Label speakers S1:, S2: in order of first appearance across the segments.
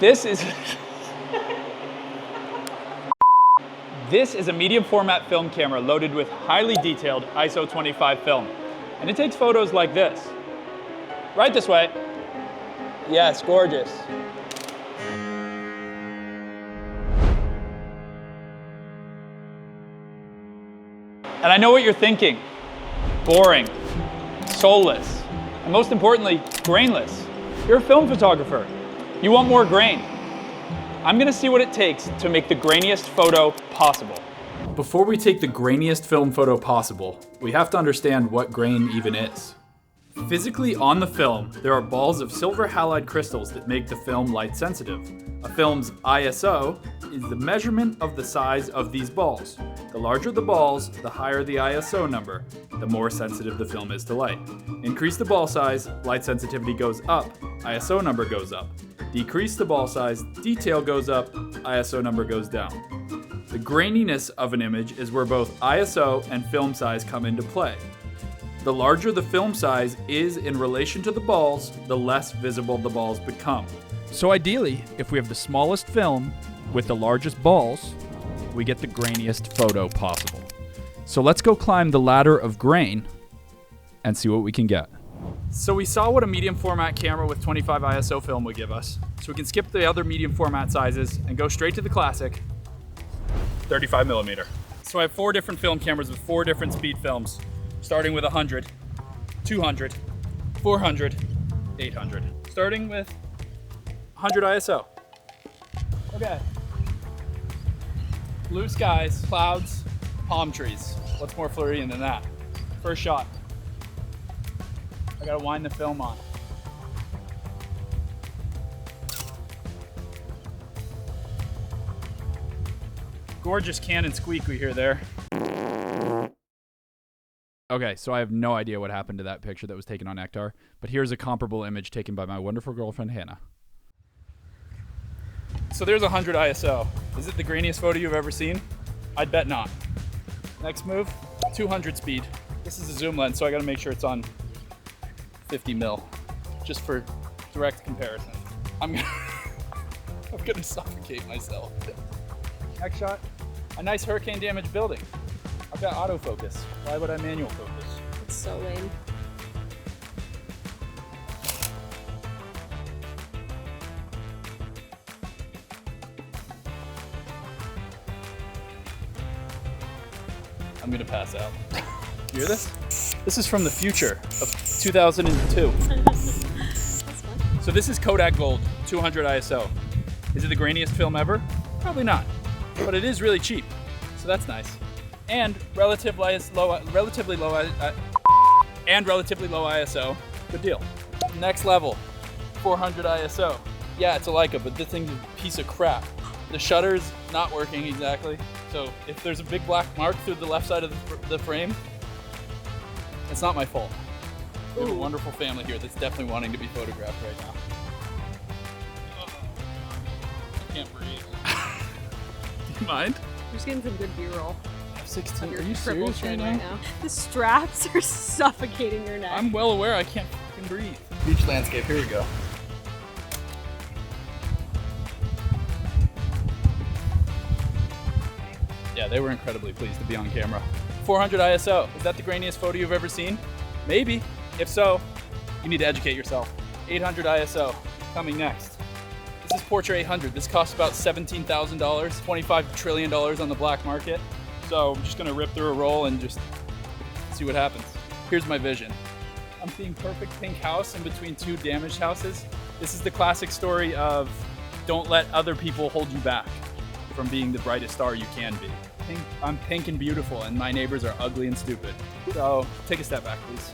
S1: This is This is a medium format film camera loaded with highly detailed ISO 25 film. And it takes photos like this. Right this way. Yes, gorgeous. And I know what you're thinking. Boring, soulless, and most importantly, grainless. You're a film photographer. You want more grain. I'm gonna see what it takes to make the grainiest photo possible. Before we take the grainiest film photo possible, we have to understand what grain even is. Physically on the film, there are balls of silver halide crystals that make the film light sensitive. A film's ISO is the measurement of the size of these balls. The larger the balls, the higher the ISO number, the more sensitive the film is to light. Increase the ball size, light sensitivity goes up, ISO number goes up. Decrease the ball size, detail goes up, ISO number goes down. The graininess of an image is where both ISO and film size come into play. The larger the film size is in relation to the balls, the less visible the balls become.
S2: So ideally, if we have the smallest film with the largest balls, we get the grainiest photo possible. So let's go climb the ladder of grain and see what we can get.
S1: So we saw what a medium format camera with 25 ISO film would give us. So we can skip the other medium format sizes and go straight to the classic 35 millimeter. So I have 4 different film cameras with 4 different speed films, starting with 100, 200, 400, 800. Starting with 100 ISO. Okay. Blue skies, clouds, palm trees. What's more Floridian than that? First shot. I gotta wind the film on. Gorgeous Canon squeak we hear there.
S2: Okay, so I have no idea what happened to that picture that was taken on Ektar, but here's a comparable image taken by my wonderful girlfriend, Hannah.
S1: So there's 100 ISO. Is it the grainiest photo you've ever seen? I'd bet not. Next move, 200 speed. This is a zoom lens, so I gotta make sure it's on 50 mil, just for direct comparison. I'm gonna suffocate myself. Next shot, a nice hurricane damaged building. I've got autofocus. Why would I manual focus?
S3: It's so lame.
S1: I'm gonna pass out. You hear this? This is from the future of 2002.
S3: That's fun.
S1: So this is Kodak Gold, 200 ISO. Is it the grainiest film ever? Probably not, but it is really cheap, so that's nice. And relatively low ISO. Good deal. Next level, 400 ISO. Yeah, it's a Leica, but this thing's a piece of crap. The shutter's not working exactly, so if there's a big black mark through the left side of the frame, it's not my fault. We have a wonderful family here that's definitely wanting to be photographed right now. I can't breathe. Do you mind?
S3: I'm just getting some good B-roll.
S1: F16,
S3: Your
S1: are you
S3: triple
S1: serious
S3: chin
S1: right now?
S3: The straps are suffocating your neck.
S1: I'm well aware I can't fucking breathe. Beach landscape, here we go. Yeah, they were incredibly pleased to be on camera. 400 ISO, is that the grainiest photo you've ever seen? Maybe. If so, you need to educate yourself. 800 ISO, coming next. This is Portra 800. This costs about $17,000, $25 trillion on the black market. So I'm just gonna rip through a roll and just see what happens. Here's my vision. I'm seeing perfect pink house in between 2 damaged houses. This is the classic story of don't let other people hold you back from being the brightest star you can be. I'm pink and beautiful, and my neighbors are ugly and stupid. So take a step back, please.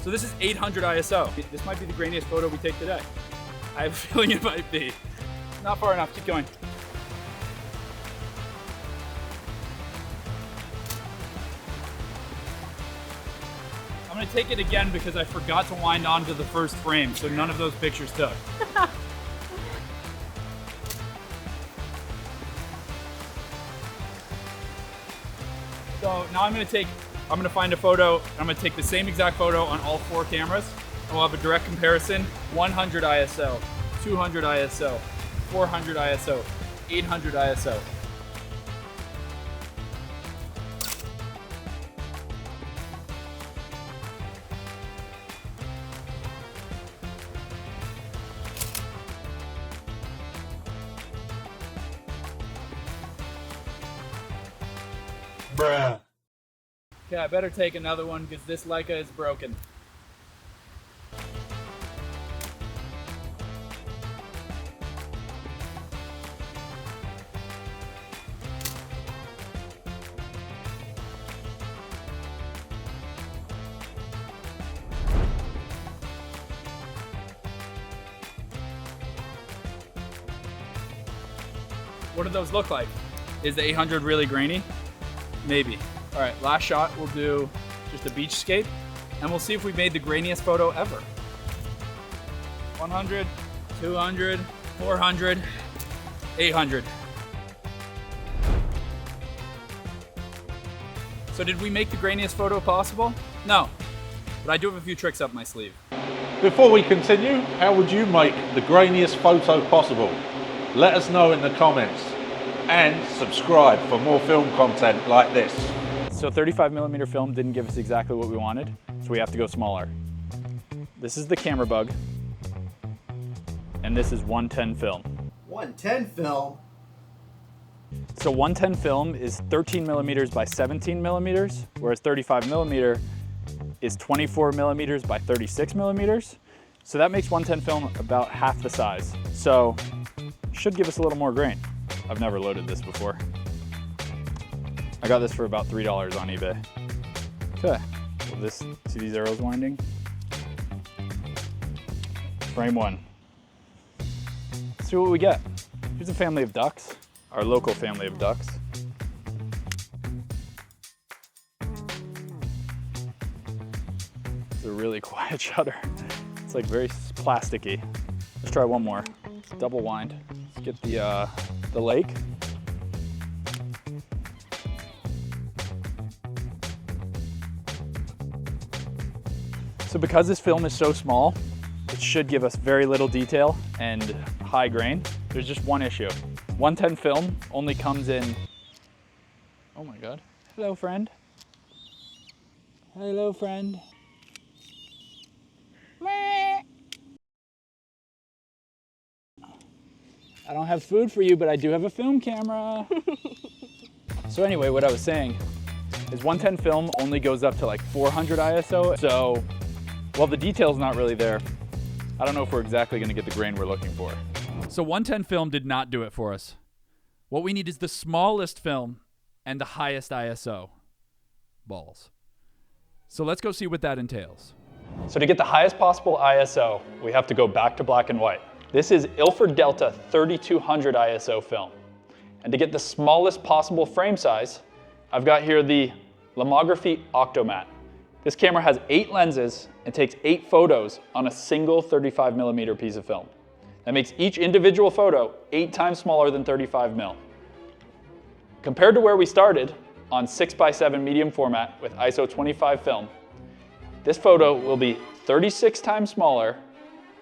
S1: So this is 800 ISO. This might be the grainiest photo we take today. I have a feeling it might be. Not far enough, keep going. I'm gonna take it again because I forgot to wind onto the first frame, so none of those pictures took. So now I'm gonna find a photo, I'm gonna take the same exact photo on all 4 cameras, and we'll have a direct comparison. 100 ISO, 200 ISO, 400 ISO, 800 ISO.
S4: Bruh.
S1: Okay, I better take another one because this Leica is broken. What do those look like? Is the 800 really grainy? Maybe. All right, last shot, we'll do just a beachscape, and we'll see if we made the grainiest photo ever. 100, 200, 400, 800. So did we make the grainiest photo possible? No, but I do have a few tricks up my sleeve.
S4: Before we continue, how would you make the grainiest photo possible? Let us know in the comments and subscribe for more film content like this.
S1: So 35mm film didn't give us exactly what we wanted, so we have to go smaller. This is the camera bug, and this is 110 film.
S5: 110 film?
S1: So 110 film is 13mm by 17mm, whereas 35mm is 24mm by 36mm. So that makes 110 film about half the size. So should give us a little more grain. I've never loaded this before. I got this for about $3 on eBay. Okay, see these arrows winding? Frame one. Let's see what we get. Here's a family of ducks, our local family of ducks. It's a really quiet shutter. It's like very plasticky. Let's try one more. Let's double wind. Let's get the lake. So because this film is so small, it should give us very little detail and high grain. There's just one issue. 110 film only comes in, oh my God. Hello, friend. Hello, friend. I don't have food for you, but I do have a film camera. So anyway, what I was saying is 110 film only goes up to like 400 ISO. So, while the detail's not really there, I don't know if we're exactly gonna get the grain we're looking for.
S2: So 110 film did not do it for us. What we need is the smallest film and the highest ISO. Balls. So let's go see what that entails.
S1: So to get the highest possible ISO, we have to go back to black and white. This is Ilford Delta 3200 ISO film. And to get the smallest possible frame size, I've got here the Lomography Oktomat. This camera has 8 lenses and takes 8 photos on a single 35mm piece of film. That makes each individual photo 8 times smaller than 35mm. Compared to where we started on 6x7 medium format with ISO 25 film, this photo will be 36 times smaller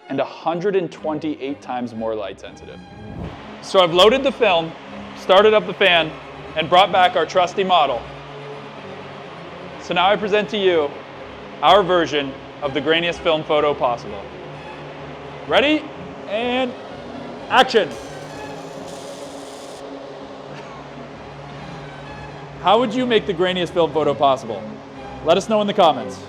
S1: and 128 times more light sensitive. So I've loaded the film, started up the fan, and brought back our trusty model. So now I present to you our version of the grainiest film photo possible. Ready? And action! How would you make the grainiest film photo possible? Let us know in the comments.